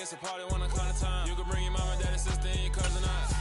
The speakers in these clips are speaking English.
it's a party when I count of time. You can bring your mama, daddy, sister, and your cousin out.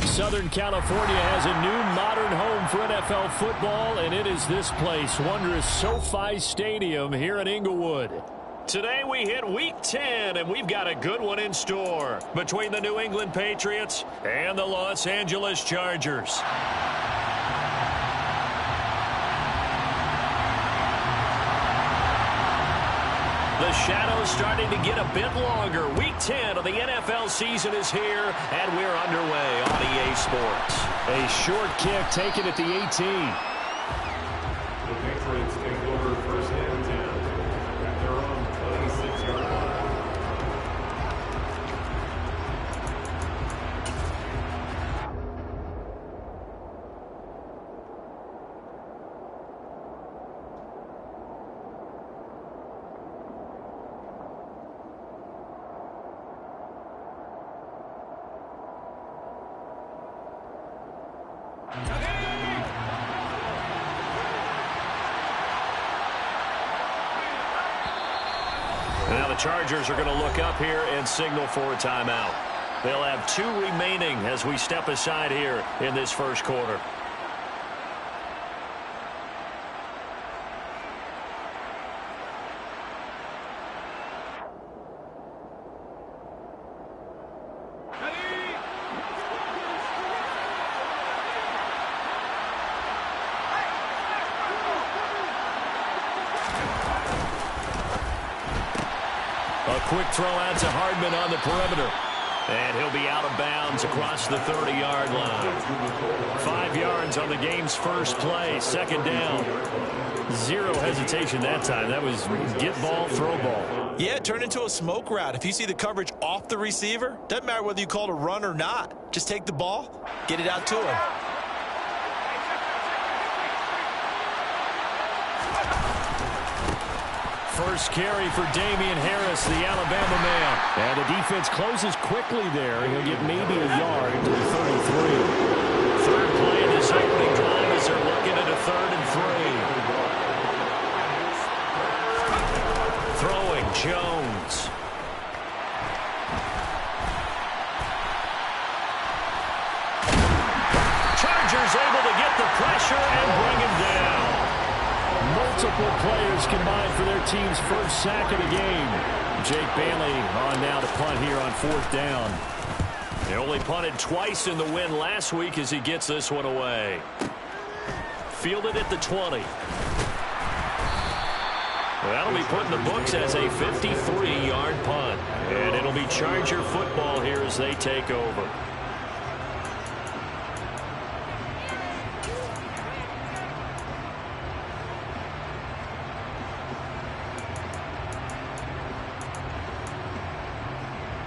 Southern California has a new modern home for NFL football, and it is this place, wondrous SoFi Stadium here in Inglewood. Today we hit Week 10, and we've got a good one in store between the New England Patriots and the Los Angeles Chargers. The shadow's starting to get a bit longer. Week 10 of the NFL season is here, and we're underway on EA Sports. A short kick taken at the 18. The Patriots take over first and 10 at their own 26-yard line. Now the Chargers are going to look up here and signal for a timeout. They'll have 2 remaining as we step aside here in this first quarter. A quick throw out to Hardman on the perimeter. And he'll be out of bounds across the 30-yard line. 5 yards on the game's first play, second down. Zero hesitation that time. That was get ball, throw ball. Yeah, it turned into a smoke route. If you see the coverage off the receiver, doesn't matter whether you call it a run or not. Just take the ball, get it out to him. First carry for Damian Harris, the Alabama man. And the defense closes quickly there. He'll get maybe a yard to the 33. Third play of this opening drive as they're looking at a 3rd and 3. Throwing Jones. Chargers able to get the pressure and bring him down. Multiple players combined for their team's first sack of the game. Jake Bailey on now to punt here on 4th down. He only punted twice in the win last week as he gets this one away. Fielded at the 20. That'll be put in the books as a 53-yard punt. And it'll be Charger football here as they take over.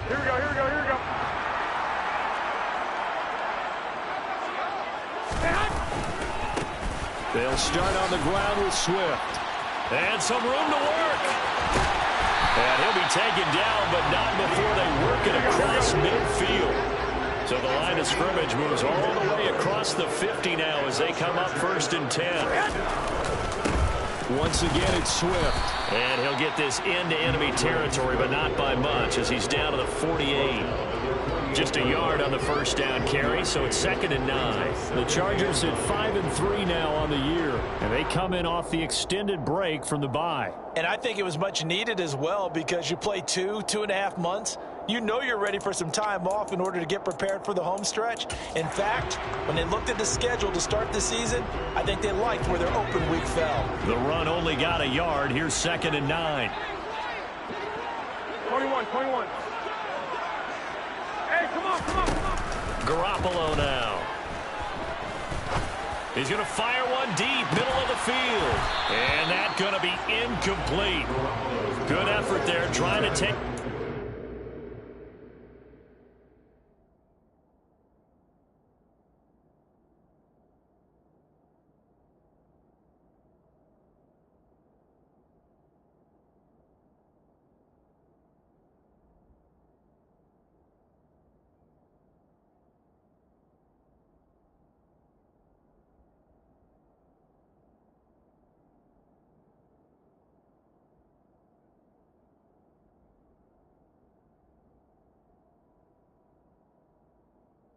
Here we go. They'll start on the ground with Swift. And some room to work. And he'll be taken down, but not before they work it across midfield. So the line of scrimmage moves all the way across the 50 now as they come up 1st and 10. Once again, it's Swift. And he'll get this into enemy territory, but not by much as he's down to the 48. Just a yard on the first down carry, so it's 2nd and 9. The Chargers at 5 and 3 now on the year, and they come in off the extended break from the bye. And I think it was much needed as well because you play 2.5 months. You know you're ready for some time off in order to get prepared for the home stretch. In fact, when they looked at the schedule to start the season, I think they liked where their open week fell. The run only got a yard. Here's 2nd and 9. 21. Hey, come on. Garoppolo now. He's going to fire one deep, middle of the field. And that's going to be incomplete. Good effort there trying to take...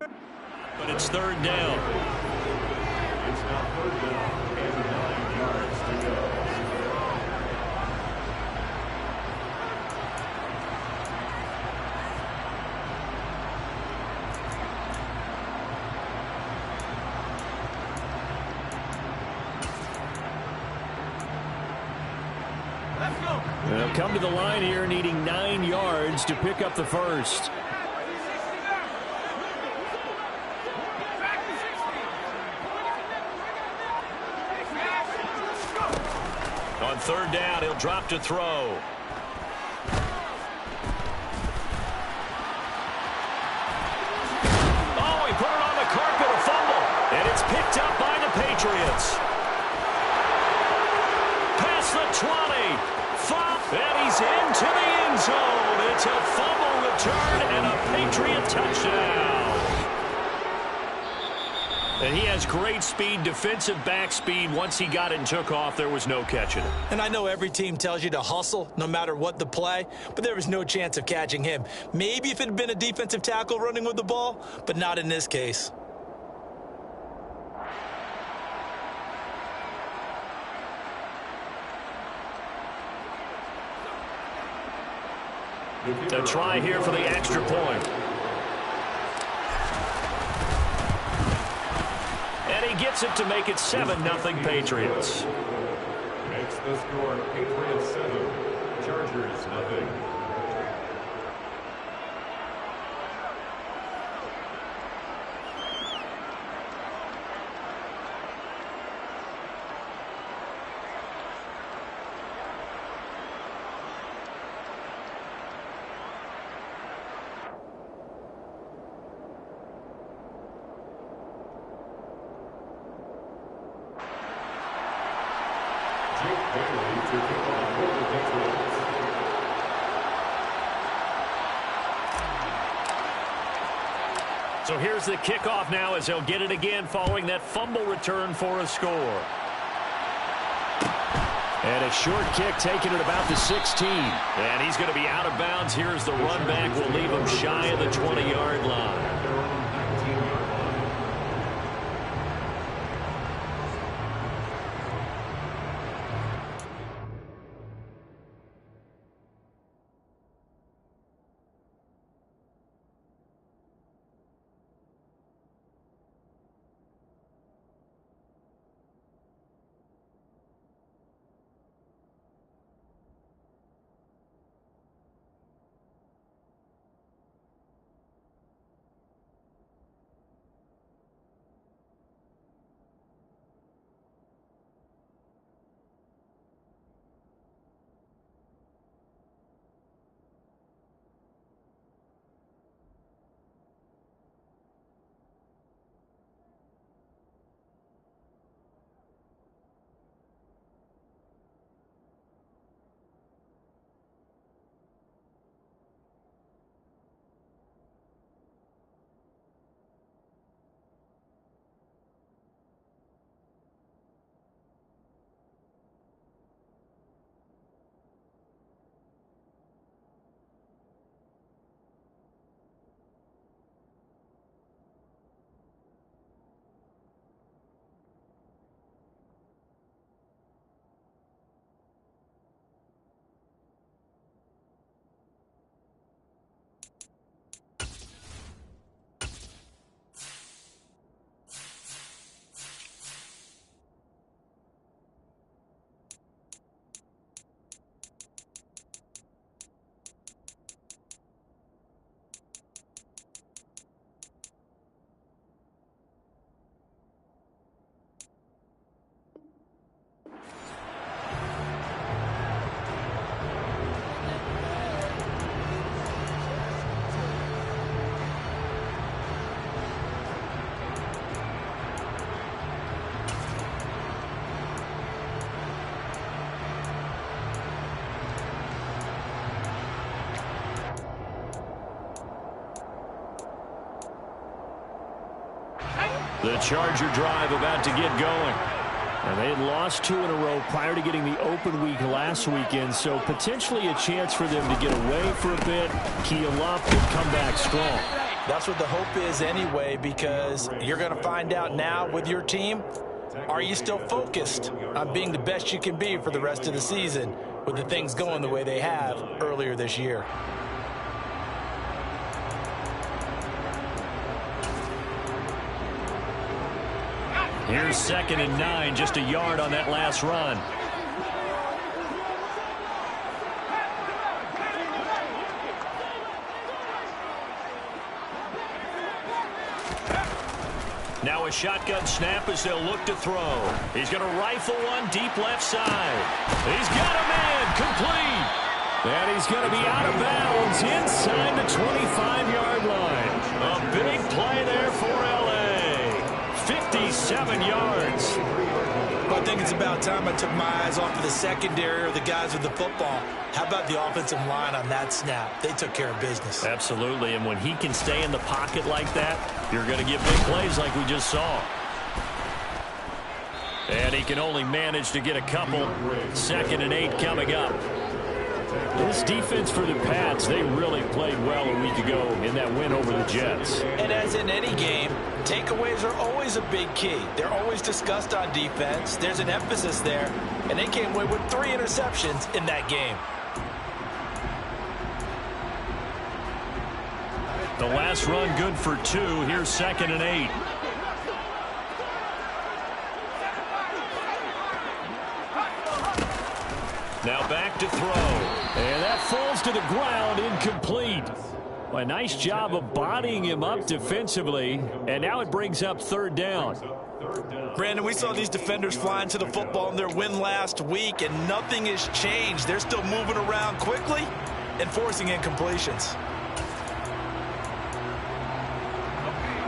But it's third down. It's now third down and 9 yards to go. They'll come to the line here needing 9 yards to pick up the first. On third down, he'll drop to throw. Oh, he put it on the carpet, a fumble. And it's picked up by the Patriots. Past the 20. And he's into the end zone. It's a fumble return and a Patriot touchdown. And he has great speed, defensive back speed. Once he got it and took off, there was no catching him. And I know every team tells you to hustle no matter what the play, but there was no chance of catching him. Maybe if it had been a defensive tackle running with the ball, but not in this case. A try here for the extra point. And he gets it to make it 7-0 Patriots. Makes the score Patriots 7, Chargers nothing. So here's the kickoff now as he'll get it again following that fumble return for a score. And a short kick taken at about the 16. And he's going to be out of bounds here as the run back will leave him shy of the 20-yard line. The Charger drive about to get going. And they had lost 2 in a row prior to getting the open week last weekend, so potentially a chance for them to get away for a bit, keel up, and come back strong. That's what the hope is anyway, because you're going to find out now with your team, are you still focused on being the best you can be for the rest of the season with the things going the way they have earlier this year? Here's 2nd and 9, just a yard on that last run. Now a shotgun snap as they'll look to throw. He's going to rifle one deep left side. He's got a man complete. And he's going to be out of bounds inside the 25-yard line. A big play there for L.A. 57 yards. I think it's about time I took my eyes off of the secondary or the guys with the football. How about the offensive line on that snap? They took care of business. Absolutely, and when he can stay in the pocket like that, you're going to get big plays like we just saw. And he can only manage to get a couple. 2nd and 8 coming up. This defense for the Pats, they really played well a week ago in that win over the Jets. And as in any game, takeaways are always a big key. They're always discussed on defense. There's an emphasis there, and they came away with 3 interceptions in that game. The last run good for 2. Here's 2nd and 8. Now back to throw. And that falls to the ground, incomplete. A nice job of bodying him up defensively. And now it brings up 3rd down. Brandon, we saw these defenders flying to the football in their win last week, and nothing has changed. They're still moving around quickly and forcing incompletions.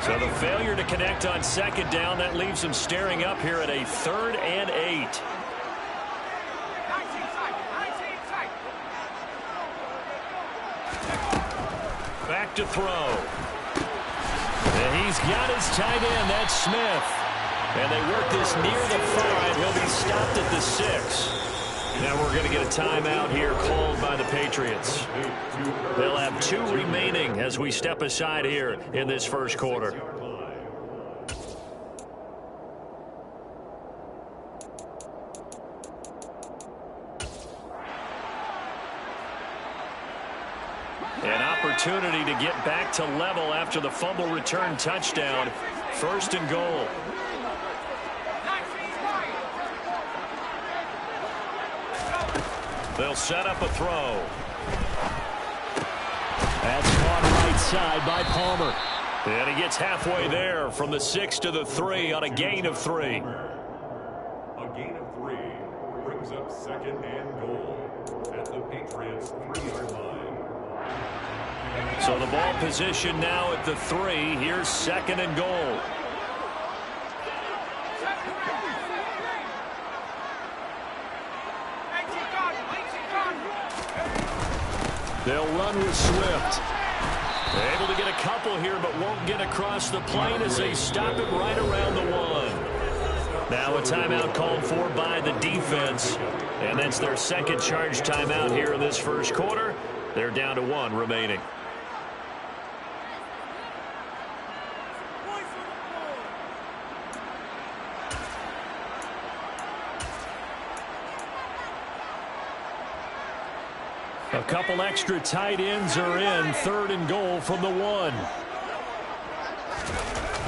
So the failure to connect on 2nd down, that leaves them staring up here at a 3rd and 8. Back to throw. And he's got his tight end. That's Smith. And they work this near the 5. He'll be stopped at the 6. Now we're going to get a timeout here called by the Patriots. They'll have 2 remaining as we step aside here in this first quarter. An opportunity to get back to level after the fumble return touchdown. 1st and goal. They'll set up a throw. That's caught right side by Palmer. And he gets halfway there from the 6 to the 3 on a gain of 3. A gain of 3 brings up 2nd and goal at the Patriots' 3-yard line. So the ball position now at the 3. Here's 2nd and goal. They'll run with Swift. They're able to get a couple here, but won't get across the plane as they stop it right around the 1. Now a timeout called for by the defense. And that's their 2nd charge timeout here in this first quarter. They're down to 1 remaining. A couple extra tight ends are in. 3rd and goal from the 1.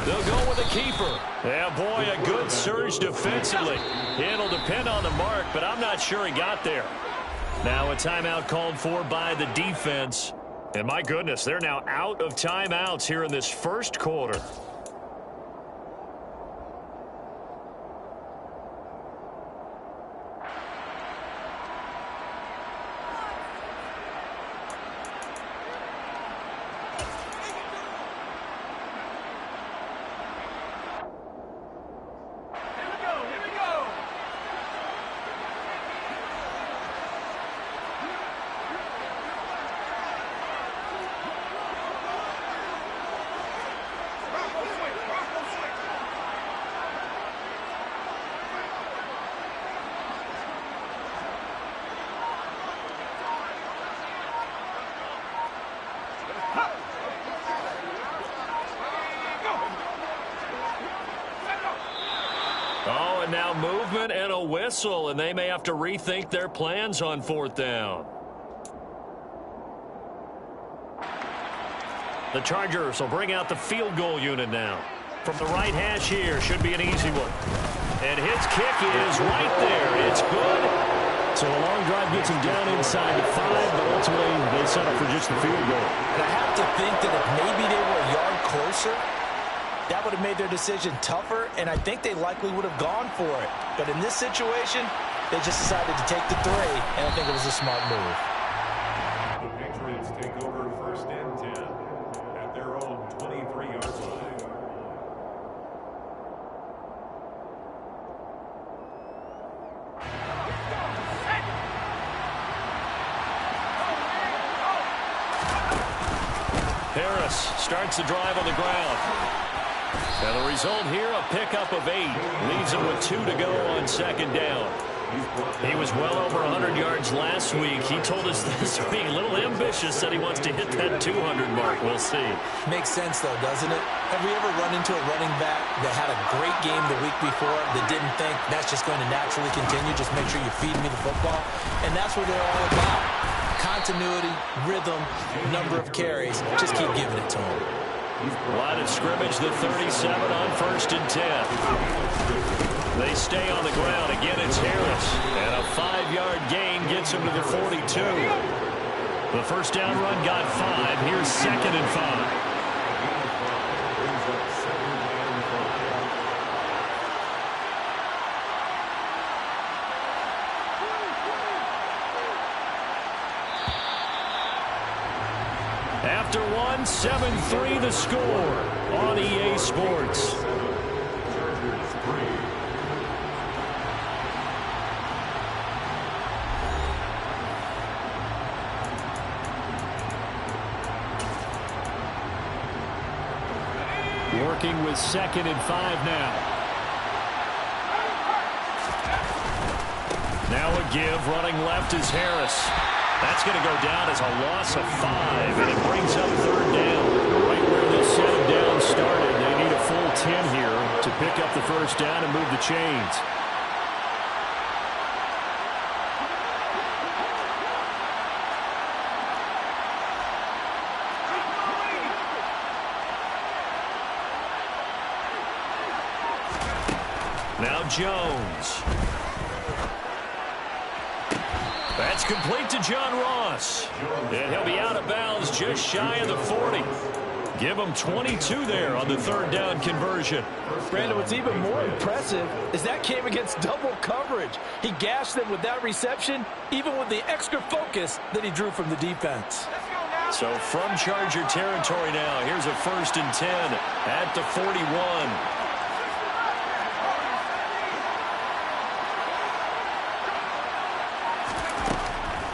They'll go with a keeper. Yeah, boy, a good surge defensively. It'll depend on the mark, but I'm not sure he got there. Now a timeout called for by the defense. And my goodness, they're now out of timeouts here in this first quarter. Now movement and a whistle, and they may have to rethink their plans on 4th down. The Chargers will bring out the field goal unit now. From the right hash here, should be an easy one. And his kick is right there. It's good. So a long drive gets him down inside the 5, but ultimately they settle for just the field goal. And I have to think that if maybe they were a yard closer, that would have made their decision tougher, and I think they likely would have gone for it. But in this situation, they just decided to take the 3, and I think it was a smart move. The Patriots take over 1st and 10 at their own 23-yard line. Harris starts the drive on the ground. And the result here, a pickup of 8. Leaves him with 2 to go on 2nd down. He was well over 100 yards last week. He told us this week, a little ambitious, said he wants to hit that 200 mark. We'll see. Makes sense, though, doesn't it? Have we ever run into a running back that had a great game the week before that didn't think that's just going to naturally continue? Just make sure you feed me the football. And that's what they're all about. Continuity, rhythm, number of carries. Just keep giving it to him. Line of scrimmage, the 37 on 1st and 10. They stay on the ground. Again, it's Harris. And a 5-yard gain gets him to the 42. The first down run got 5. Here's 2nd and 5. After 7-3 the score on EA Sports. Working with 2nd and 5 now. Now a give, running left is Harris. That's going to go down as a loss of 5, and it brings up 3rd down. Right where this set of downs started, they need a full 10 here to pick up the 1st down and move the chains. Now Jones. That's complete to John Ross. And he'll be out of bounds just shy of the 40. Give him 22 there on the 3rd down conversion. Brandon, what's even more impressive is that came against double coverage. He gashed them with that reception, even with the extra focus that he drew from the defense. So from Charger territory now, here's a 1st and 10 at the 41.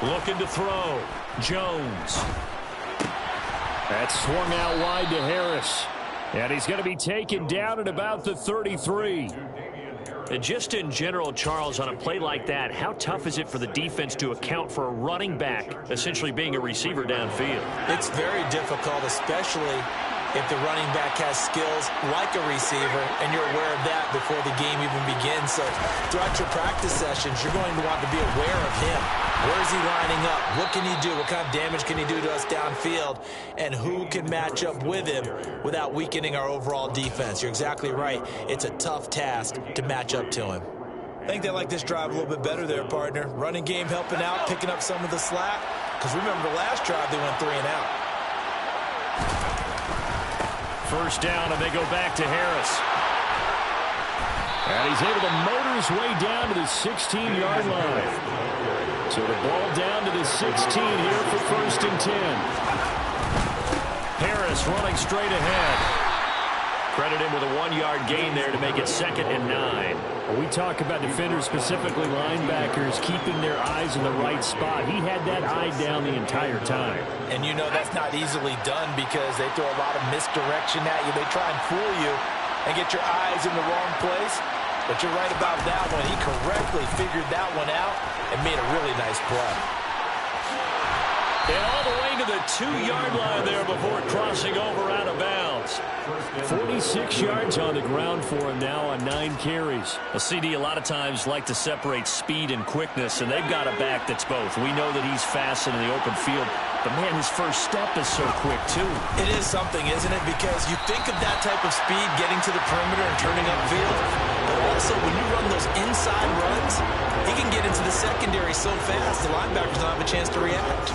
Looking to throw. Jones. That's swung out wide to Harris. And he's going to be taken down at about the 33. And just in general, Charles, on a play like that, how tough is it for the defense to account for a running back essentially being a receiver downfield? It's very difficult, especially if the running back has skills like a receiver, and you're aware of that before the game even begins. So throughout your practice sessions, you're going to want to be aware of him. Where is he lining up? What can he do? What kind of damage can he do to us downfield? And who can match up with him without weakening our overall defense? You're exactly right. It's a tough task to match up to him. I think they like this drive a little bit better there, partner. Running game helping out, picking up some of the slack. Because remember the last drive, they went 3 and out. 1st down, and they go back to Harris. And he's able to motor his way down to the 16-yard line. So the ball down to the 16 here for 1st and 10. Harris running straight ahead. Credit him with a 1-yard gain there to make it 2nd and 9. When we talk about defenders, specifically linebackers, keeping their eyes in the right spot. He had that eye down the entire time. And you know that's not easily done because they throw a lot of misdirection at you. They try and fool you and get your eyes in the wrong place. But you're right about that one. He correctly figured that one out and made a really nice play. And all the way to the 2-yard line there before crossing over out of bounds. 46 yards on the ground for him now on 9 carries. A CD a lot of times like to separate speed and quickness, and they've got a back that's both. We know that he's fast in the open field, but, man, his first step is so quick, too. It is something, isn't it? Because you think of that type of speed getting to the perimeter and turning upfield, but also when you run those inside runs, he can get into the secondary so fast the linebackers don't have a chance to react.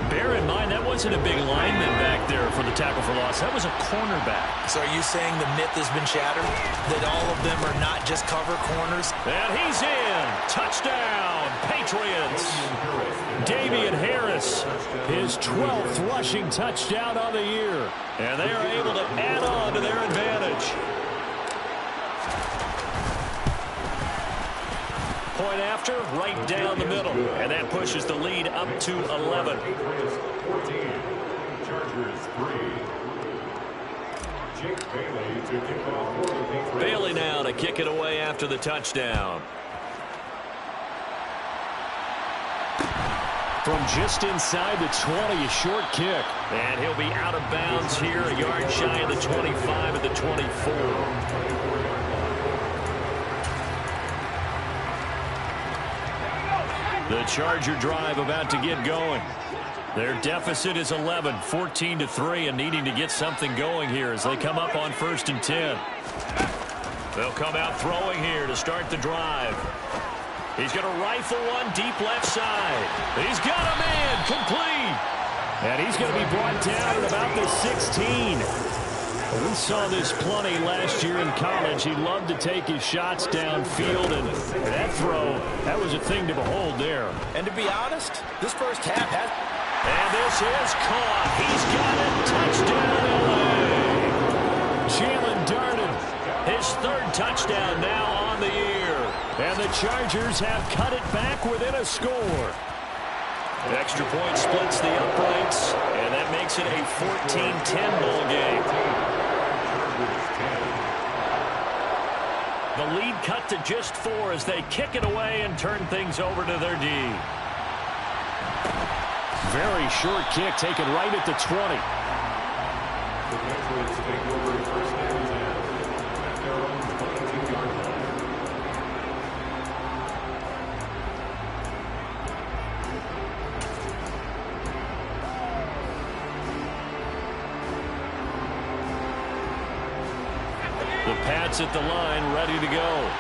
Bear in mind, that wasn't a big lineman back there for the tackle for loss. That was a cornerback. So are you saying the myth has been shattered? That all of them are not just cover corners? And he's in. Touchdown, Patriots. Damian Harris, his 12th rushing touchdown on the year. And they are able to add on to their advantage. Point after, right down the middle. And that pushes the lead up to 11. Patriots 14, Chargers 3. Jake Bailey to kick off for the Patriots. Bailey now to kick it away after the touchdown. From just inside the 20, a short kick. And he'll be out of bounds here, a yard shy of the 25 at the 24. The Charger drive about to get going. Their deficit is 11, 14-3, and needing to get something going here as they come up on 1st and 10. They'll come out throwing here to start the drive. He's going to rifle one deep left side. He's got a man complete. And he's going to be brought down at about the 16. We saw this plenty last year in college. He loved to take his shots downfield, and that throw, that was a thing to behold there. And to be honest, this first half has... And this is caught. He's got it. Touchdown, L.A. Jalen Darden, his 3rd touchdown now on the year. and the Chargers have cut it back within a score. Extra point splits the uprights, and that makes it a 14-10 ball game. The lead cut to just 4 as they kick it away and turn things over to their D. Very short kick taken right at the 20. The Patriots take over first and 10 at their own 22-yard line. The Pats at the line, ready to go.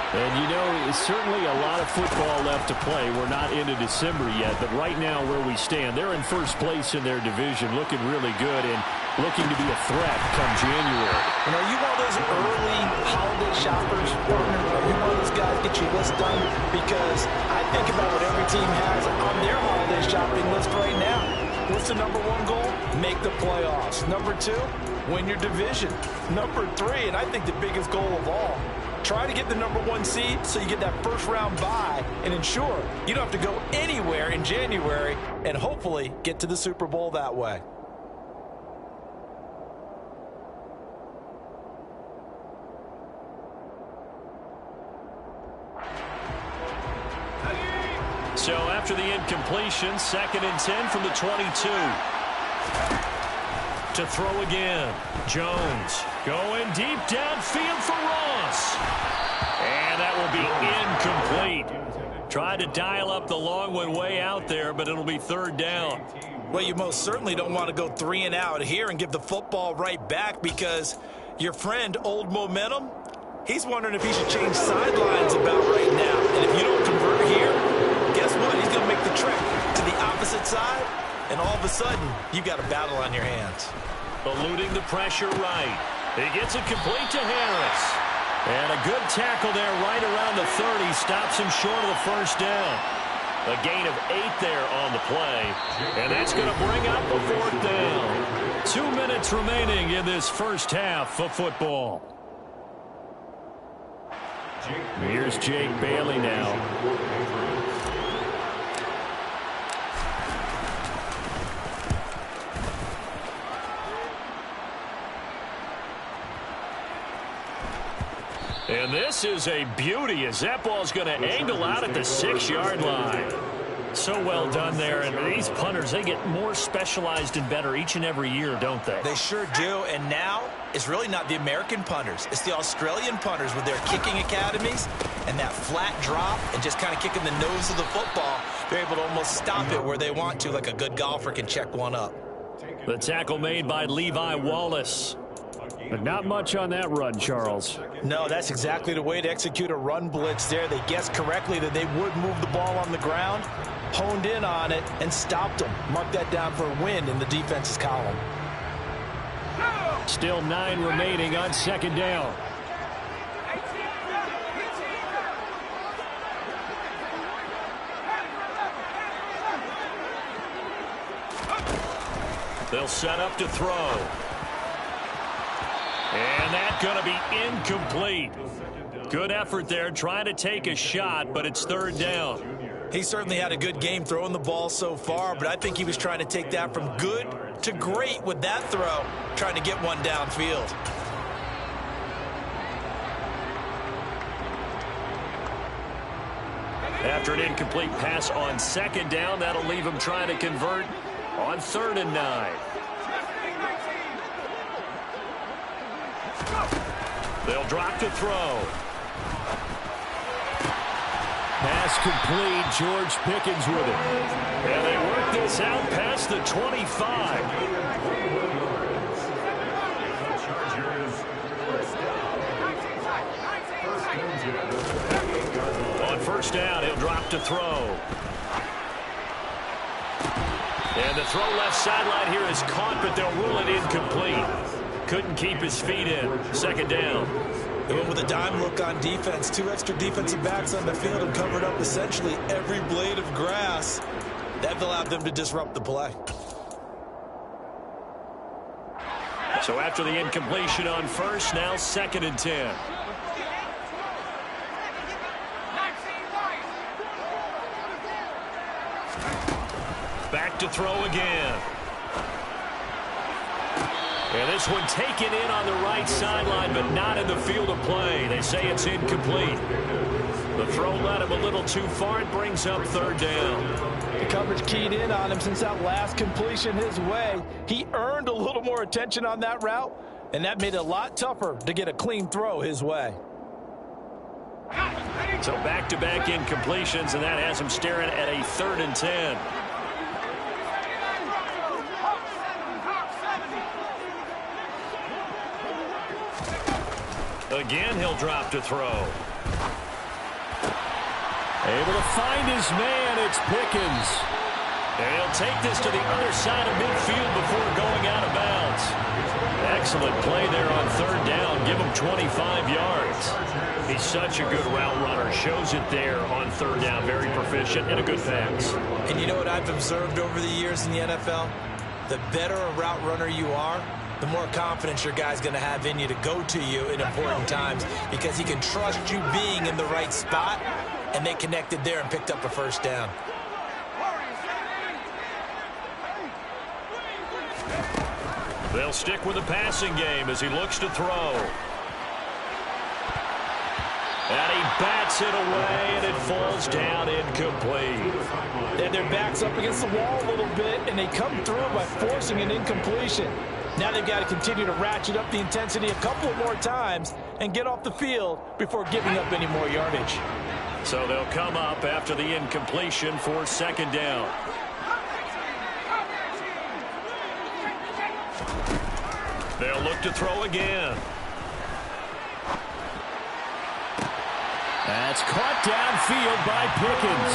And, you know, it's certainly a lot of football left to play. We're not into December yet, but right now where we stand, they're in first place in their division, looking really good and looking to be a threat come January. And are you one of those early holiday shoppers, partner? Are you one of those guys get your list done? Because I think about what every team has on their holiday shopping list right now. What's the number 1 goal? Make the playoffs. Number 2, win your division. Number 3, and I think the biggest goal of all, try to get the number 1 seed so you get that first round bye and ensure you don't have to go anywhere in January and hopefully get to the Super Bowl that way. So after the incompletion, 2nd and 10 from the 22. To throw again. Jones going deep downfield for Ross. And that will be incomplete. Tried to dial up the long one way out there, but it'll be 3rd down. Well, you most certainly don't want to go 3 and out here and give the football right back because your friend, Old Momentum, he's wondering if he should change sidelines about right now. And if you don't convert here, guess what? He's going to make the trek to the opposite side, and all of a sudden, you've got a battle on your hands. Eluding the pressure right. He gets it complete to Harris. And a good tackle there right around the 30. Stops him short of the first down. A gain of 8 there on the play. And that's going to bring up a 4th down. 2 minutes remaining in this first half of football. Here's Jake Bailey now. And this is a beauty as that ball's going to angle out at the 6-yard line. So well done there. And these punters, they get more specialized and better each and every year, don't they? They sure do. And now it's really not the American punters. It's the Australian punters with their kicking academies and that flat drop and just kind of kicking the nose of the football. They're able to almost stop it where they want to, like a good golfer can check one up. The tackle made by Levi Wallace. But not much on that run, Charles. No, that's exactly the way to execute a run blitz there. They guessed correctly that they would move the ball on the ground, honed in on it, and stopped them. Mark that down for a win in the defense's column. Still 9 remaining on second down. They'll set up to throw. And that's going to be incomplete. Good effort there trying to take a shot, but it's third down. He certainly had a good game throwing the ball so far, but I think he was trying to take that from good to great with that throw, trying to get one downfield. After an incomplete pass on second down, that'll leave him trying to convert on 3rd and 9. They'll drop to throw. Pass complete. George Pickens with it. And they work this out past the 25. On first down, he'll drop to throw. And the throw left sideline here is caught, but they'll rule it incomplete. Couldn't keep his feet in. Second down. They went with a dime look on defense. 2 extra defensive backs on the field and covered up essentially every blade of grass. That allowed them to disrupt the play. So after the incompletion on first, now 2nd and 10. Back to throw again. And this one taken in on the right sideline, but not in the field of play. They say it's incomplete. The throw led him a little too far. It brings up 3rd down. The coverage keyed in on him since that last completion his way. He earned a little more attention on that route, and that made it a lot tougher to get a clean throw his way. So back-to-back incompletions, and that has him staring at a 3rd and 10. Again, he'll drop to throw. Able to find his man. It's Pickens. And he'll take this to the other side of midfield before going out of bounds. Excellent play there on 3rd down. Give him 25 yards. He's such a good route runner. Shows it there on 3rd down. Very proficient and a good pass. And you know what I've observed over the years in the NFL? The better a route runner you are, the more confidence your guy's going to have in you to go to you in important times because he can trust you being in the right spot, and they connected there and picked up a 1st down. They'll stick with the passing game as he looks to throw. And he bats it away, and it falls down incomplete. They had their backs up against the wall a little bit, and they come through by forcing an incompletion. Now they've got to continue to ratchet up the intensity a couple more times and get off the field before giving up any more yardage. So they'll come up after the incompletion for 2nd down. They'll look to throw again. That's caught downfield by Pickens.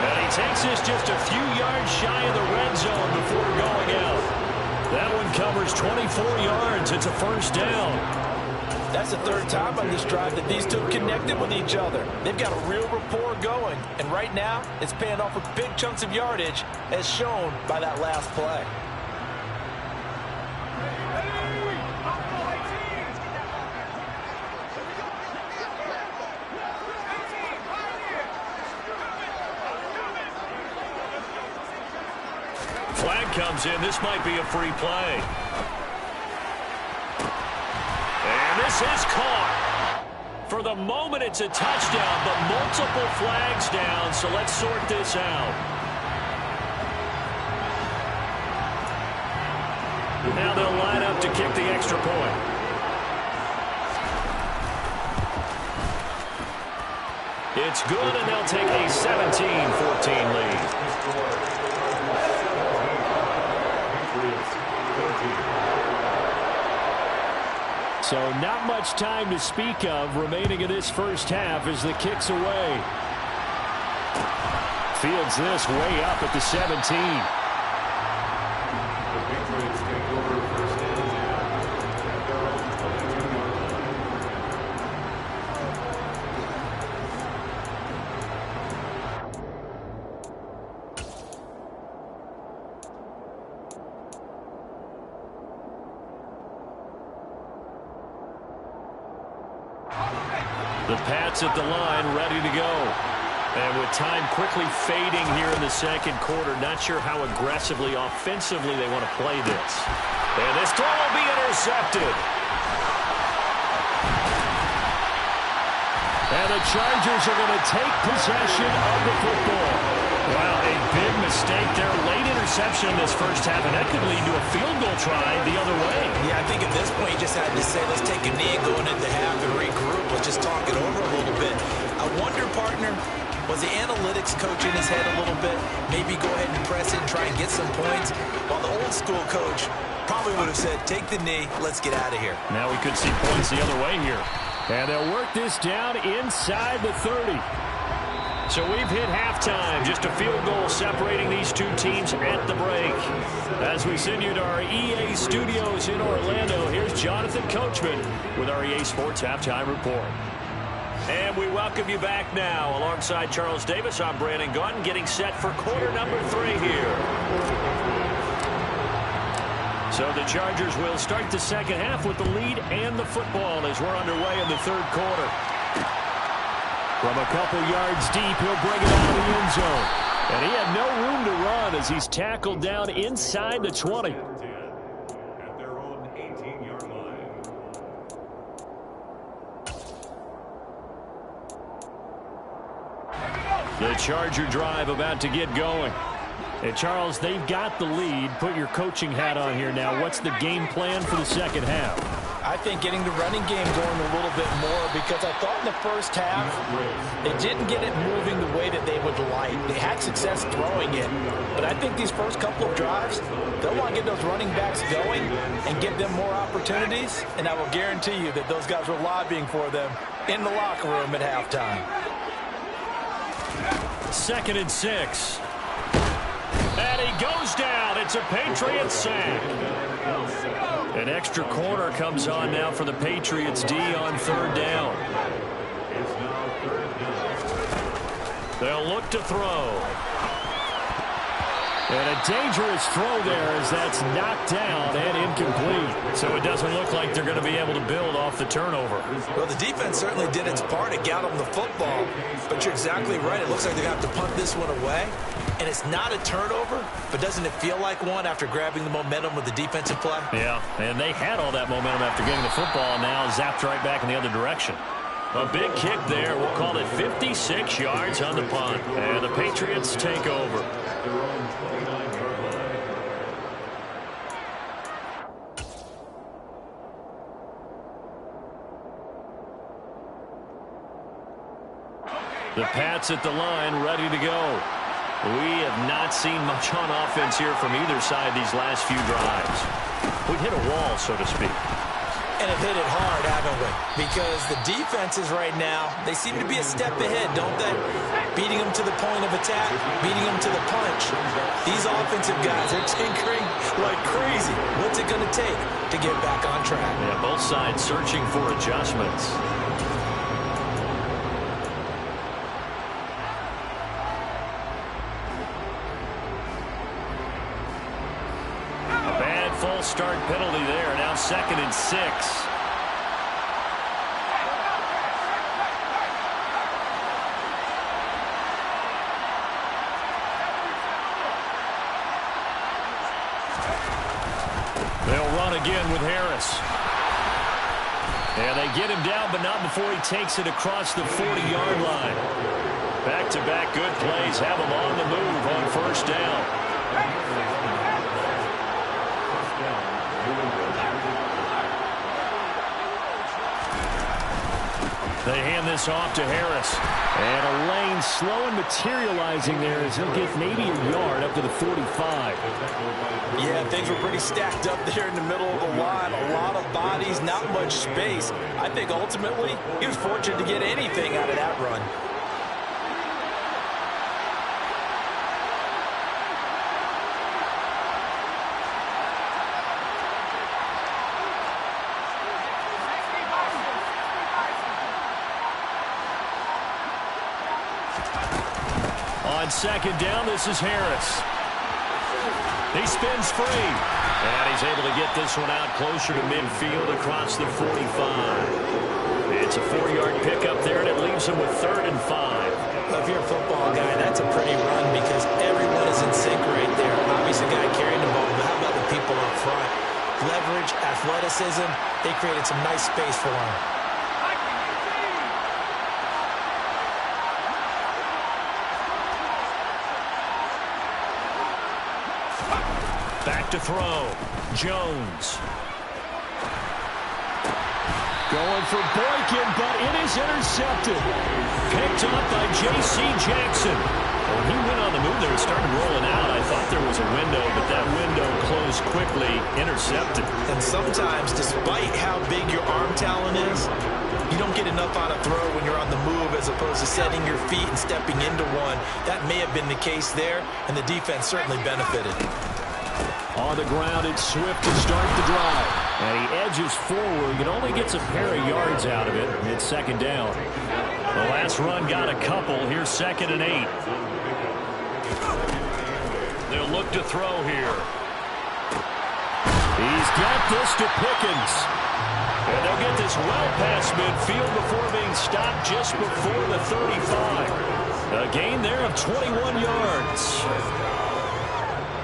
And he takes this just a few yards shy of the red zone before going out. That one covers 24 yards. It's a 1st down. That's the 3rd time on this drive that these two connected with each other. They've got a real rapport going, and right now it's paying off with big chunks of yardage as shown by that last play. Flag comes in. This might be a free play. And this is caught. For the moment, it's a touchdown, but multiple flags down, so let's sort this out. Now they'll line up to kick the extra point. It's good, and they'll take a 17-14 lead. So not much time to speak of remaining in this first half as the kick's away. Fields this way up at the 17. The Patriots take over first and 10 at their own 22-yard line. The Pats at the line, ready to go. And with time quickly fading here in the second quarter, not sure how aggressively, offensively they want to play this. And this throw will be intercepted. And the Chargers are going to take possession of the football. Wow, a big mistake there. Late interception in this first half, and that could lead to a field goal try the other way. Yeah, I think at this point you just had to say, let's take a knee going into half and regroup. Let's just talk it over a little bit. I wonder, partner, was the analytics coach in his head a little bit? Maybe go ahead and press it and try and get some points? While the old school coach probably would have said, take the knee, let's get out of here. Now we could see points the other way here. And they'll work this down inside the 30. So we've hit halftime. Just a field goal separating these two teams at the break. As we send you to our EA studios in Orlando, here's Jonathan Coachman with our EA Sports Halftime Report. And we welcome you back now. Alongside Charles Davis, I'm Brandon Gunn, getting set for quarter number 3 here. So the Chargers will start the second half with the lead and the football as we're underway in the third quarter. From a couple yards deep, he'll bring it out of the end zone. And he had no room to run as he's tackled down inside the 20. At their own 18-yard line. The Charger drive about to get going. And Charles, they've got the lead. Put your coaching hat on here now. What's the game plan for the second half? I think getting the running game going a little bit more, because I thought in the first half they didn't get it moving the way that they would like. They had success throwing it, but I think these first couple of drives, they'll want to get those running backs going and give them more opportunities, and I will guarantee you that those guys were lobbying for them in the locker room at halftime. 2nd and 6. And he goes down. It's a Patriots sack. An extra corner comes on now for the Patriots D on third down. It's now third down. They'll look to throw. And a dangerous throw there as that's knocked down and incomplete. So it doesn't look like they're going to be able to build off the turnover. Well, the defense certainly did its part to get them the football, but you're exactly right. It looks like they're going to have to punt this one away. And it's not a turnover, but doesn't it feel like one after grabbing the momentum with the defensive play? Yeah, and they had all that momentum after getting the football, and now zapped right back in the other direction. A big kick there. We'll call it 56 yards on the punt. And the Patriots take over. Their own 29-yard line. The Pats at the line, ready to go. We have not seen much on offense here from either side these last few drives. We've hit a wall, so to speak. And have hit it hard, haven't we? Because the defenses right now, they seem to be a step ahead, don't they? Beating them to the point of attack, beating them to the punch. These offensive guys are tinkering like crazy. What's it going to take to get back on track? Yeah, both sides searching for adjustments. False start penalty there. Now 2nd and 6. They'll run again with Harris. And they get him down, but not before he takes it across the 40-yard line. Back-to-back good plays have him on the move on first down. They hand this off to Harris. And a lane slow and materializing there as he'll get maybe a yard up to the 45. Yeah, things were pretty stacked up there in the middle of the line. A lot of bodies, not much space. I think ultimately he was fortunate to get anything out of that run. On second down, this is Harris. He spins free. And he's able to get this one out closer to midfield across the 45. It's a 4-yard pickup there, and it leaves him with 3rd and 5. Well, if you're a football guy, that's a pretty run because everyone is in sync right there. Obviously, the guy carrying the ball, but how about the people up front? Leverage, athleticism, they created some nice space for him. Back to throw. Jones. Going for Boykin, but it is intercepted. Picked up by J.C. Jackson. When he went on the move there and started rolling out, I thought there was a window, but that window closed quickly, intercepted. And sometimes, despite how big your arm talent is, you don't get enough on a throw when you're on the move as opposed to setting your feet and stepping into one. That may have been the case there, and the defense certainly benefited. On the ground, it's Swift to start the drive. And he edges forward, but only gets a pair of yards out of it. It's second down. The last run got a couple. Here's 2nd and 8. They'll look to throw here. He's got this to Pickens. And they'll get this well past midfield before being stopped just before the 35. A gain there of 21 yards.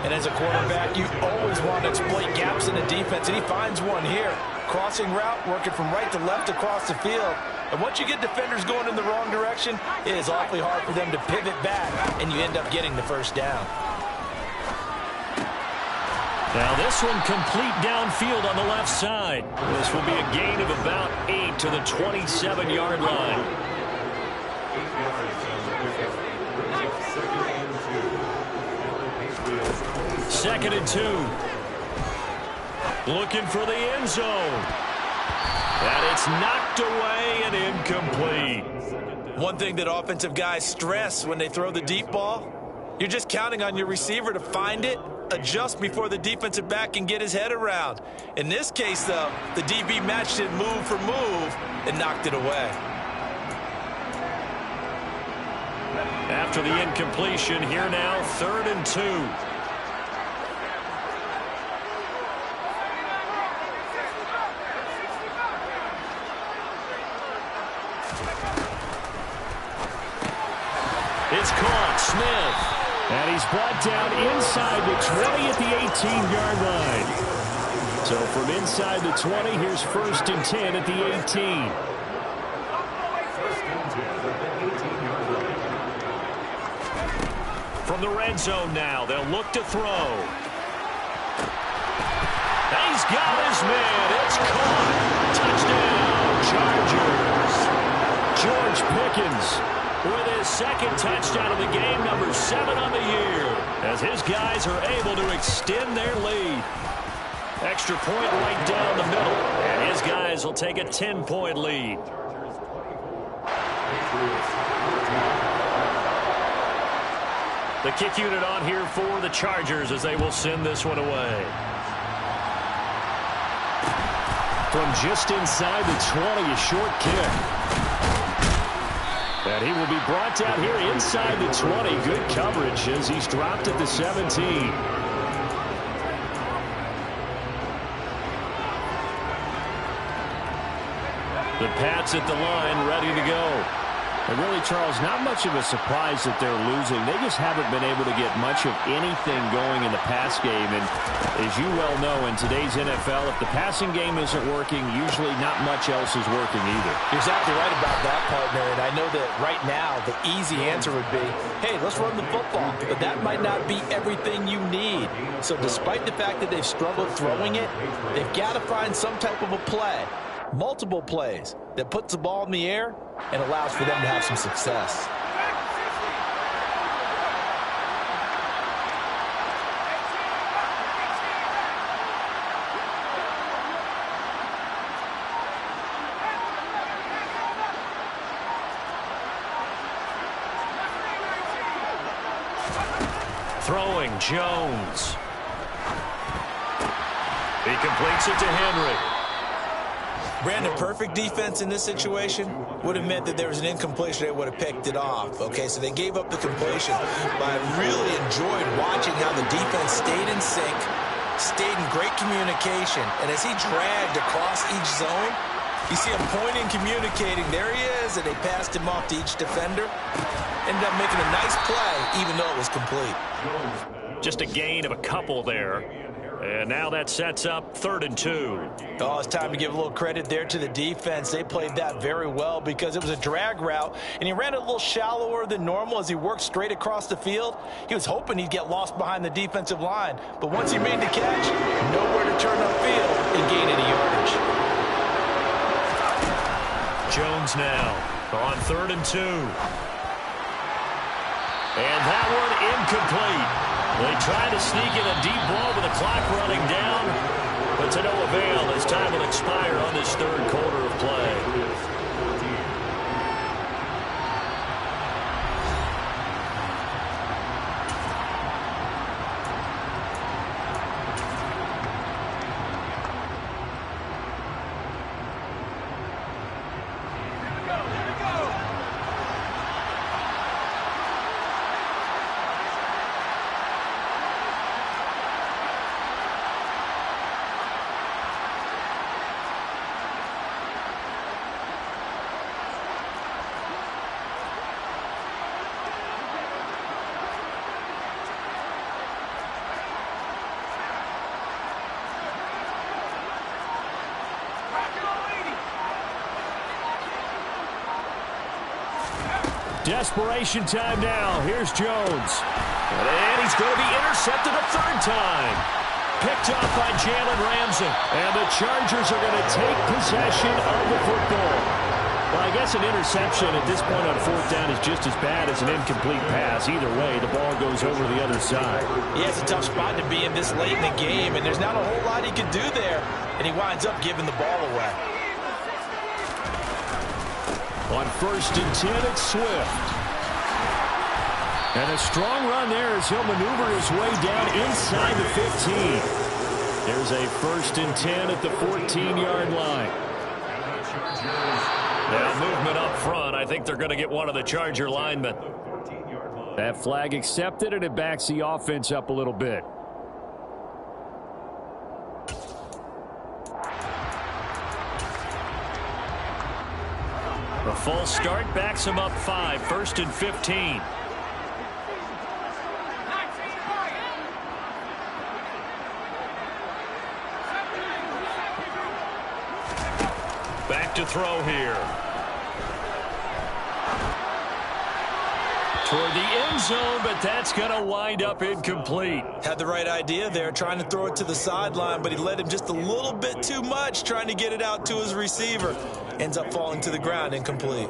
And as a quarterback, you always want to exploit gaps in the defense, and he finds one here. Crossing route, working from right to left across the field. And once you get defenders going in the wrong direction, it is awfully hard for them to pivot back, and you end up getting the first down. Now this one complete downfield on the left side. This will be a gain of about 8 to the 27-yard line. 2nd and 2. Looking for the end zone. And it's knocked away and incomplete. One thing that offensive guys stress when they throw the deep ball, you're just counting on your receiver to find it, adjust before the defensive back can get his head around. In this case, though, the DB matched it move for move and knocked it away. After the incompletion, here now, 3rd and 2. It's caught. Smith. And he's brought down inside the 20 at the 18-yard line. So from inside the 20, here's 1st and 10 at the 18. From the red zone now, they'll look to throw. He's got his man. It's caught. Touchdown, Chargers. George Pickens with his 2nd touchdown of the game, number 7 on the year, as his guys are able to extend their lead. Extra point right down the middle, and his guys will take a 10-point lead. The kick unit on here for the Chargers as they will send this one away. From just inside the 20, a short kick. And he will be brought down here inside the 20. Good coverage as he's dropped at the 17. The Pats at the line, ready to go. And really, Charles, not much of a surprise that they're losing. They just haven't been able to get much of anything going in the pass game. And as you well know, in today's NFL, if the passing game isn't working, usually not much else is working either. You're exactly right about that, partner. And I know that right now the easy answer would be, hey, let's run the football. But that might not be everything you need. So despite the fact that they've struggled throwing it, they've got to find some type of a play, multiple plays, that puts the ball in the air and allows for them to have some success. Throwing Jones. He completes it to Henry. Brandon, perfect defense in this situation would have meant that there was an incompletion. They would have picked it off. Okay, so they gave up the completion. But I really enjoyed watching how the defense stayed in sync, stayed in great communication. And as he dragged across each zone, you see him pointing, communicating. There he is, and they passed him off to each defender. Ended up making a nice play, even though it was complete. Just a gain of a couple there. And now that sets up 3rd and 2. Oh, it's time to give a little credit there to the defense. They played that very well because it was a drag route, and he ran a little shallower than normal as he worked straight across the field. He was hoping he'd get lost behind the defensive line, but once he made the catch, nowhere to turn upfield and gain any yardage. Jones now on 3rd and 2. And that one incomplete. They try to sneak in a deep ball with the clock running down, but to no avail as time will expire on this 3rd quarter of play. Desperation time now. Here's Jones. And he's going to be intercepted a 3rd time. Picked off by Jalen Ramsey. And the Chargers are going to take possession of the football. Well, I guess an interception at this point on 4th down is just as bad as an incomplete pass. Either way, the ball goes over the other side. Yeah, it's a tough spot to be in this late in the game, and there's not a whole lot he can do there. And he winds up giving the ball away. On 1st and 10, it's Swift. And a strong run there as he'll maneuver his way down inside the 15. There's a 1st and 10 at the 14-yard line. Now movement up front. I think they're going to get one of the Charger linemen. That flag accepted, and it backs the offense up a little bit. The full start backs him up 5, 1st and 15. Back to throw here. Toward the end zone, but that's going to wind up incomplete. Had the right idea there, trying to throw it to the sideline, but he led him just a little bit too much, trying to get it out to his receiver. Ends up falling to the ground, incomplete.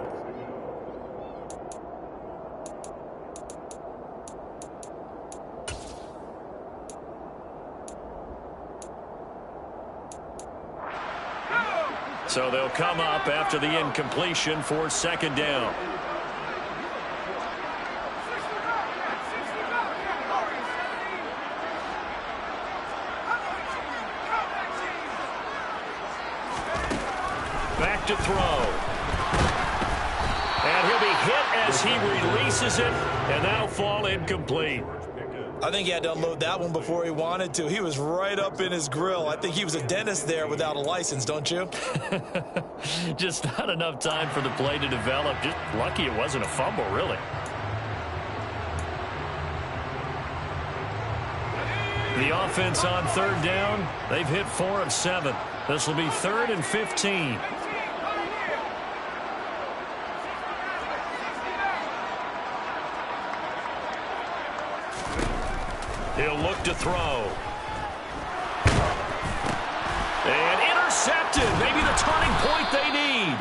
So they'll come up after the incompletion for 2nd down. Back to throw. And he'll be hit as he releases it, and that'll fall incomplete. I think he had to unload that one before he wanted to. He was right up in his grill. I think he was a dentist there without a license, don't you? Just not enough time for the play to develop. Just lucky it wasn't a fumble, really. The offense on 3rd down, they've hit 4 of 7. This will be 3rd and 15. He'll look to throw. And intercepted. Maybe the turning point they need.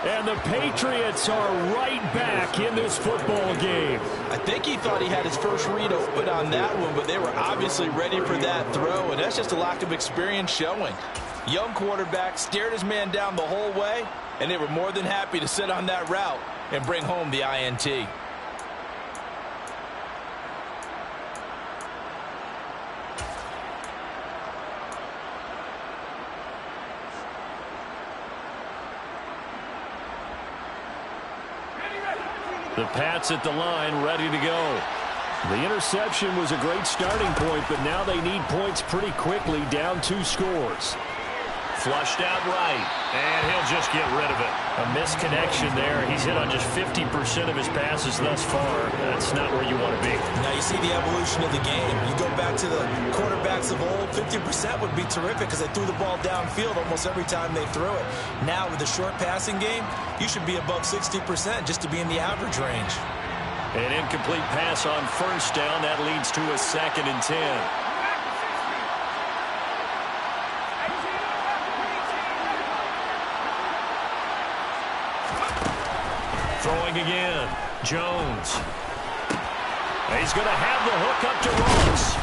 And the Patriots are right back in this football game. I think he thought he had his first read open on that one, but they were obviously ready for that throw, and that's just a lack of experience showing. Young quarterback stared his man down the whole way, and they were more than happy to sit on that route and bring home the INT. The Pats at the line, ready to go. The interception was a great starting point, but now they need points pretty quickly, down 2 scores. Flushed out right, and he'll just get rid of it. A misconnection there. He's hit on just 50% of his passes thus far. That's not where you want to be. Now you see the evolution of the game. You go back to the quarterbacks of old, 50% would be terrific because they threw the ball downfield almost every time they threw it. Now with the short passing game, you should be above 60% just to be in the average range. An incomplete pass on first down. That leads to a 2nd and 10. Throwing again. Jones. He's going to have the hook up to Ross.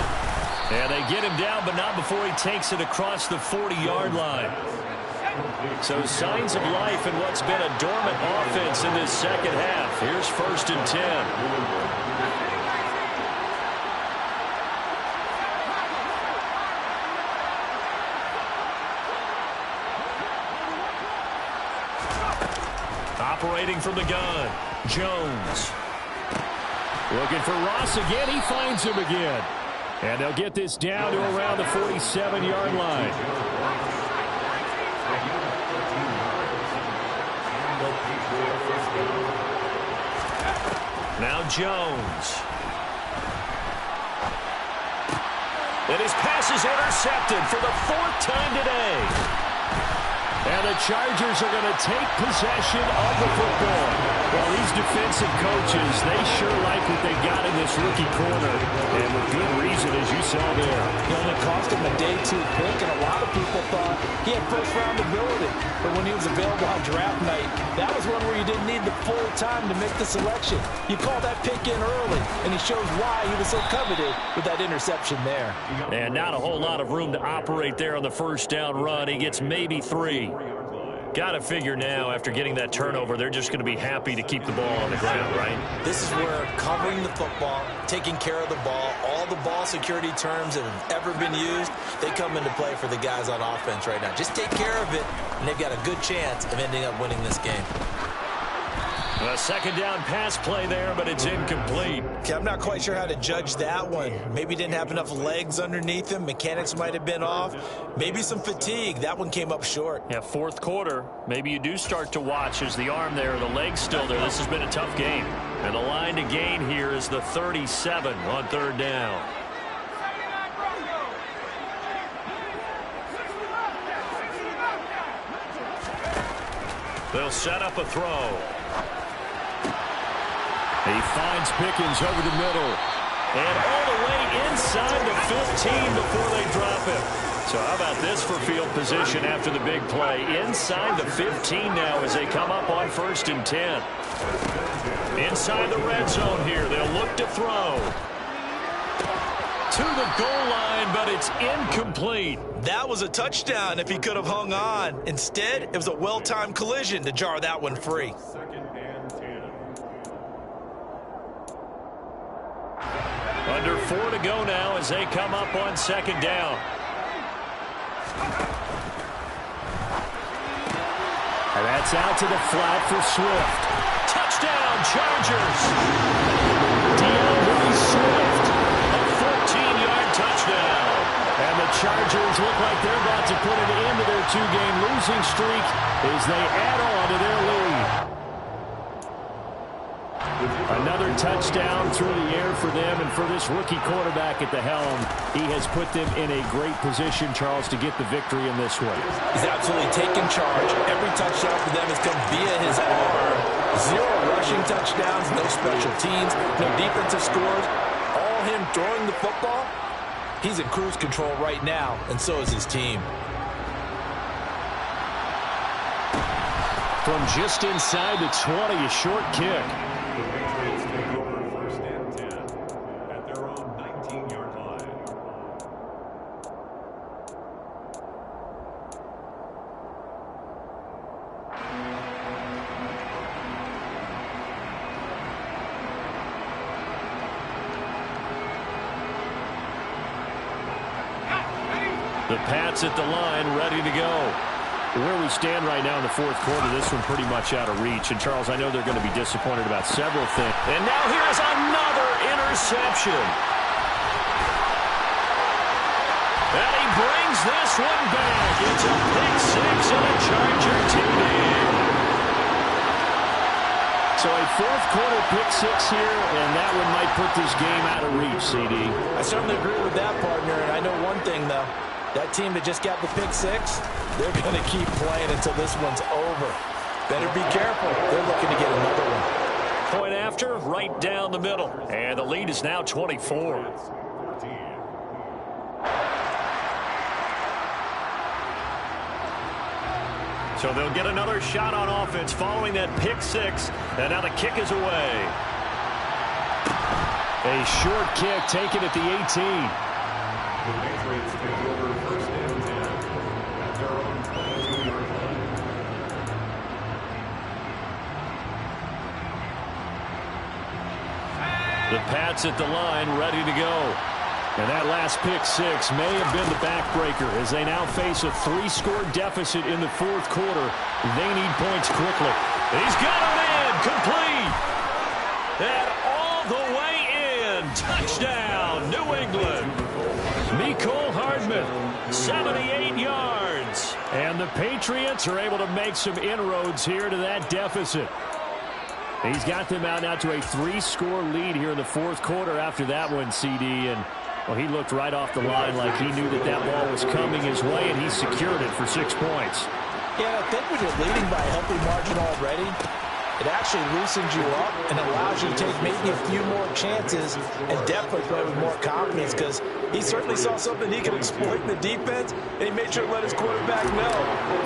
And they get him down, but not before he takes it across the 40-yard line. So signs of life in what's been a dormant offense in this second half. Here's 1st and 10. Operating from the gun, Jones. Looking for Ross again. He finds him again. And they'll get this down to around the 47-yard line. Now Jones. And his pass is intercepted for the 4th time today. And the Chargers are going to take possession of the football. Well, these defensive coaches, they sure like what they got in this rookie corner. And with good reason, as you saw there. It only cost him a day 2 pick, and a lot of people thought he had first-round ability. But when he was available on draft night, that was one where you didn't need the full time to make the selection. You call that pick in early, and he shows why he was so coveted with that interception there. And not a whole lot of room to operate there on the first down run. He gets maybe 3. Got to figure now, after getting that turnover, they're just going to be happy to keep the ball on the ground, right? This is where covering the football, taking care of the ball, all the ball security terms that have ever been used, they come into play for the guys on offense right now. Just take care of it, and they've got a good chance of ending up winning this game. A 2nd down pass play there, but it's incomplete. Okay, I'm not quite sure how to judge that one. Maybe didn't have enough legs underneath him. Mechanics might have been off. Maybe some fatigue. That one came up short. Yeah, 4th quarter. Maybe you do start to watch as the arm there, the leg's still there. This has been a tough game. And the line to gain here is the 37 on 3rd down. They'll set up a throw. He finds Pickens over the middle. And all the way inside the 15 before they drop him. So how about this for field position after the big play? Inside the 15 now as they come up on 1st and 10. Inside the red zone here. They'll look to throw. To the goal line, but it's incomplete. That was a touchdown if he could have hung on. Instead, it was a well-timed collision to jar that one free. Under 4 to go now as they come up on 2nd down. And that's out to the flat for Swift. Touchdown, Chargers. DeAndre Swift, a 14-yard touchdown. And the Chargers look like they're about to put an end to their 2-game losing streak as they add on to their lead. Another touchdown through the air for them, and for this rookie quarterback at the helm, he has put them in a great position, Charles, to get the victory in this one. He's absolutely taken charge. Every touchdown for them has come via his arm. 0 rushing touchdowns, no special teams, no defensive scores. All him throwing the football. He's in cruise control right now, and so is his team. From just inside the 20, a short kick. The Patriots take over first and 10 at their own 19-yard line. The Pats at the line, ready to go. Where we stand right now in the fourth quarter, this one pretty much out of reach. And, Charles, I know they're going to be disappointed about several things. And now here's another interception. And he brings this one back. It's a pick six and a Charger TD. So a fourth quarter pick six here, and that one might put this game out of reach, CD. I certainly agree with that, partner. And I know one thing, though. That team that just got the pick six, they're going to keep playing until this one's over. Better be careful. They're looking to get another one. Point after, right down the middle. And the lead is now 24. So they'll get another shot on offense following that pick six. And now the kick is away. A short kick taken at the 18. The Patriots take over first and 10 at their own 22-yard line. The Pats at the line, ready to go. And that last pick six may have been the backbreaker as they now face a 3-score deficit in the fourth quarter. They need points quickly. He's got him in, complete. And all the way in. Touchdown, New England. Mecole Hardman, 78 yards. And the Patriots are able to make some inroads here to that deficit. He's got them out now to a 3-score lead here in the fourth quarter after that one, CD. And, well, he looked right off the line like he knew that that ball was coming his way, and he secured it for 6 points. Yeah, I think when you're leading by a healthy margin already, it actually loosens you up and allows you to take maybe a few more chances and definitely play with more confidence because he certainly saw something he could exploit in the defense, and he made sure to let his quarterback know,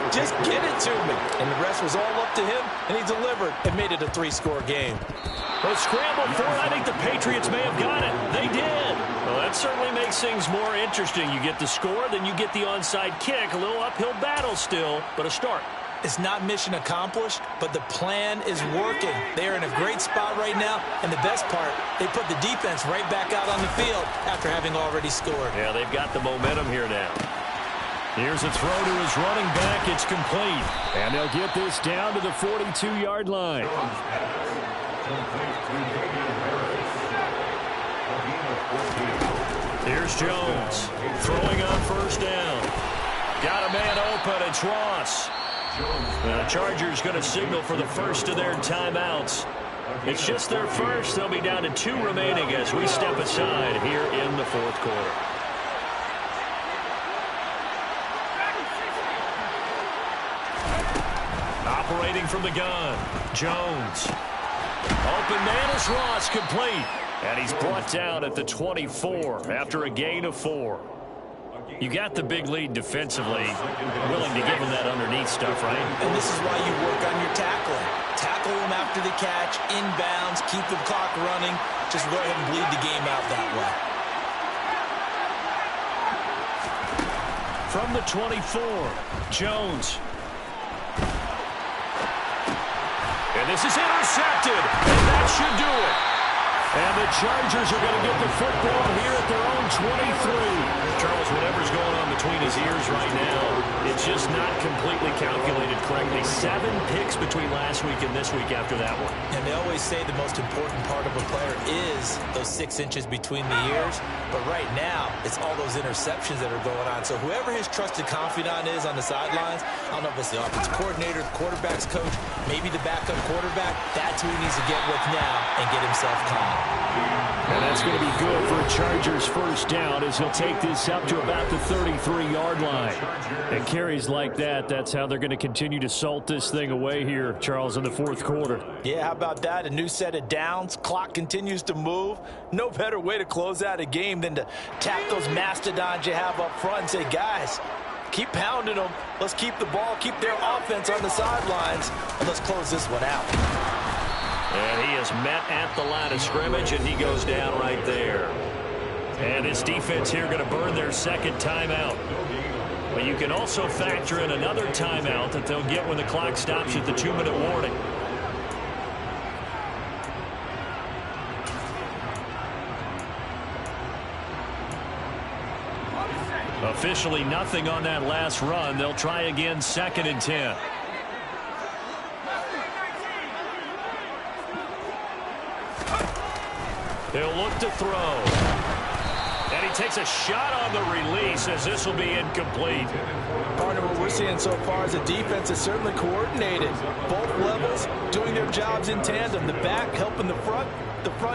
just get it to me. And the rest was all up to him, and he delivered and made it a 3-score game. Well, scrambled for it. I think the Patriots may have got it. They did. Well, that certainly makes things more interesting. You get the score, then you get the onside kick. A little uphill battle still, but a start. It's not mission accomplished, but the plan is working. They are in a great spot right now, and the best part, they put the defense right back out on the field after having already scored. Yeah, they've got the momentum here now. Here's a throw to his running back. It's complete. And they'll get this down to the 42-yard line. Here's Jones throwing on first down. Got a man open. It's Ross. The Chargers going to signal for the first of their timeouts. It's just their first. They'll be down to 2 remaining as we step aside here in the fourth quarter. Operating from the gun, Jones. Open man is Ross, complete. And he's brought down at the 24 after a gain of 4. You got the big lead defensively, willing to give them that underneath stuff, right? And this is why you work on your tackling. Tackle them after the catch, inbounds, keep the clock running. Just go ahead and bleed the game out that way. From the 24, Jones. And this is intercepted, and that should do it. And the Chargers are going to get the football here at their own 23. Charles, whatever's going on between his ears right now, it's just not completely calculated correctly. 7 picks between last week and this week after that one. And they always say the most important part of a player is those 6 inches between the ears. But right now, it's all those interceptions that are going on. So whoever his trusted confidant is on the sidelines, I don't know if it's the offensive coordinator, the quarterback's coach, maybe the backup quarterback, that's who he needs to get with now and get himself calm. And that's going to be good for a Chargers first down as he'll take this up to about the 33-yard line. And carries like that, that's how they're going to continue to salt this thing away here, Charles, in the fourth quarter. Yeah, how about that? A new set of downs. Clock continues to move. No better way to close out a game than to tap those mastodons you have up front and say, guys, Keep pounding them. Let's keep the ball, keep their offense on the sidelines, and let's close this one out. And he is met at the line of scrimmage, and he goes down right there. And his defense here going to burn their second timeout. But you can also factor in another timeout that they'll get when the clock stops at the 2-minute warning. Officially nothing on that last run. They'll try again, 2nd and 10. He'll look to throw. And he takes a shot on the release as this will be incomplete. Partner, what we're seeing so far is the defense is certainly coordinated. Both levels doing their jobs in tandem. The back helping the front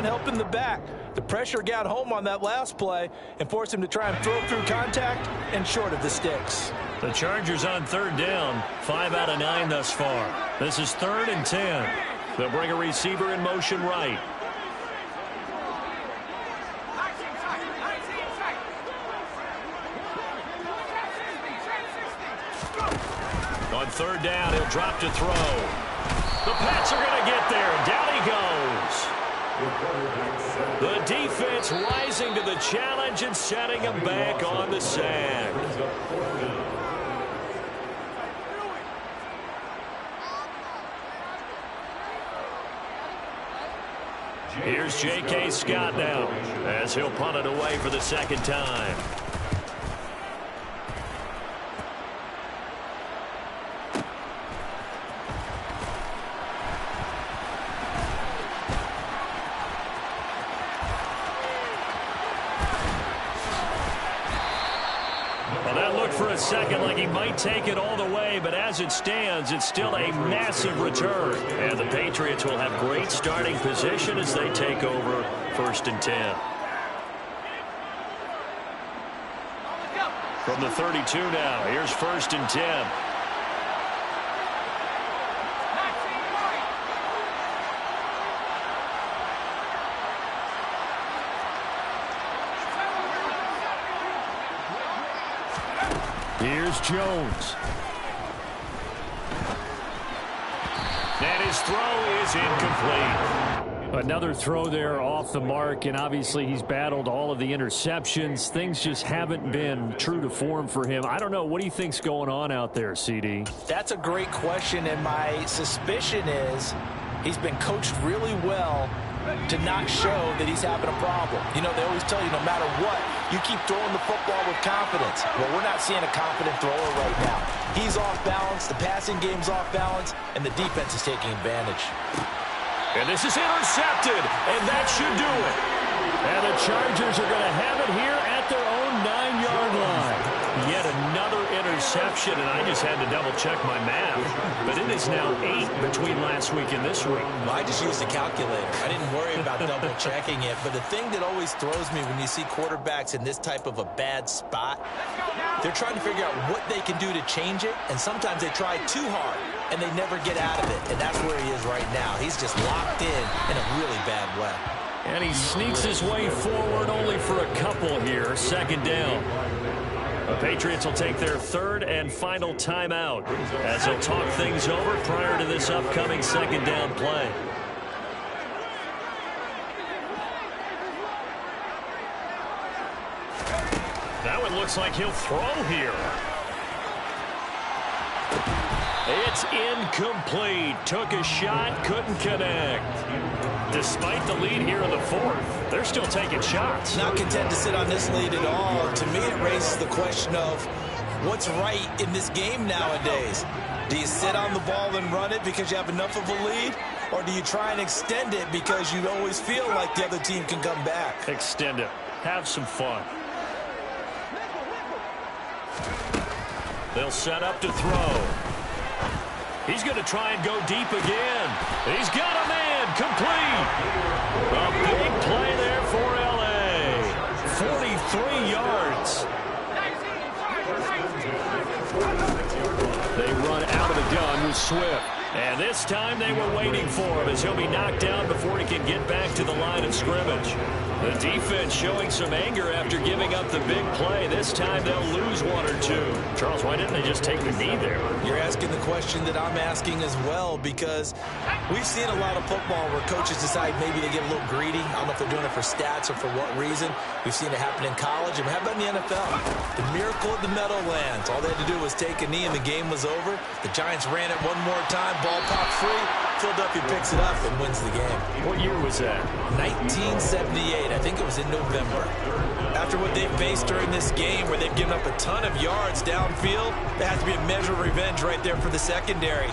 helping the back. The pressure got home on that last play and forced him to try and throw through contact and short of the sticks. The Chargers on 3rd down, 5 out of 9 thus far. This is 3rd and 10. They'll bring a receiver in motion right. On 3rd down, he'll drop to throw. The Pats are going to get there, and down he goes. The defense rising to the challenge and setting him back on the sack. Here's J.K. Scott now as he'll punt it away for the second time. For a second like he might take it all the way, but as it stands, it's still a massive return. And the Patriots will have great starting position as they take over 1st and 10. From the 32 now, here's 1st and 10. Here's Jones. And his throw is incomplete. Another throw there off the mark, and obviously he's battled all of the interceptions. Things just haven't been true to form for him. I don't know. What do you think's going on out there, CD? That's a great question, and my suspicion is he's been coached really well to not show that he's having a problem. You know, they always tell you no matter what, you keep throwing the football with confidence. Well, we're not seeing a confident thrower right now. He's off balance, the passing game's off balance, and the defense is taking advantage. And this is intercepted, and that should do it. And the Chargers are going to have it here at their own 9-yard line. Yet another interception, and I just had to double-check my math. But it is now 8 between last week and this week. Well, I just used a calculator. I didn't worry about double-checking it. But the thing that always throws me when you see quarterbacks in this type of a bad spot, they're trying to figure out what they can do to change it, and sometimes they try too hard, and they never get out of it. And that's where he is right now. He's just locked in a really bad way. And he sneaks his way forward only for a couple here. 2nd down. The Patriots will take their 3rd and final timeout as they'll talk things over prior to this upcoming 2nd down play. Now it looks like he'll throw here. It's incomplete. Took a shot, couldn't connect. Despite the lead here in the 4th, they're still taking shots. Not content to sit on this lead at all. To me, it raises the question of what's right in this game nowadays. Do you sit on the ball and run it because you have enough of a lead? Or do you try and extend it because you always feel like the other team can come back? Extend it. Have some fun. They'll set up to throw. He's going to try and go deep again. He's got a man complete. A big play there for L.A. 43 yards. They run out of the gun with Swift. And this time they were waiting for him as he'll be knocked down before he can get back to the line of scrimmage. The defense showing some anger after giving up the big play. This time they'll lose one or two. Charles, why didn't they just take the knee there? You're asking the question that I'm asking as well, because we've seen a lot of football where coaches decide maybe they get a little greedy. I don't know if they're doing it for stats or for what reason. We've seen it happen in college, and how about in the NFL? The miracle of the Meadowlands. All they had to do was take a knee, and the game was over. The Giants ran it one more time. Ball popped free. Philadelphia picks it up and wins the game. What year was that? 1978. I think it was in November. After what they faced during this game, where they've given up a ton of yards downfield, there has to be a measure of revenge right there for the secondary.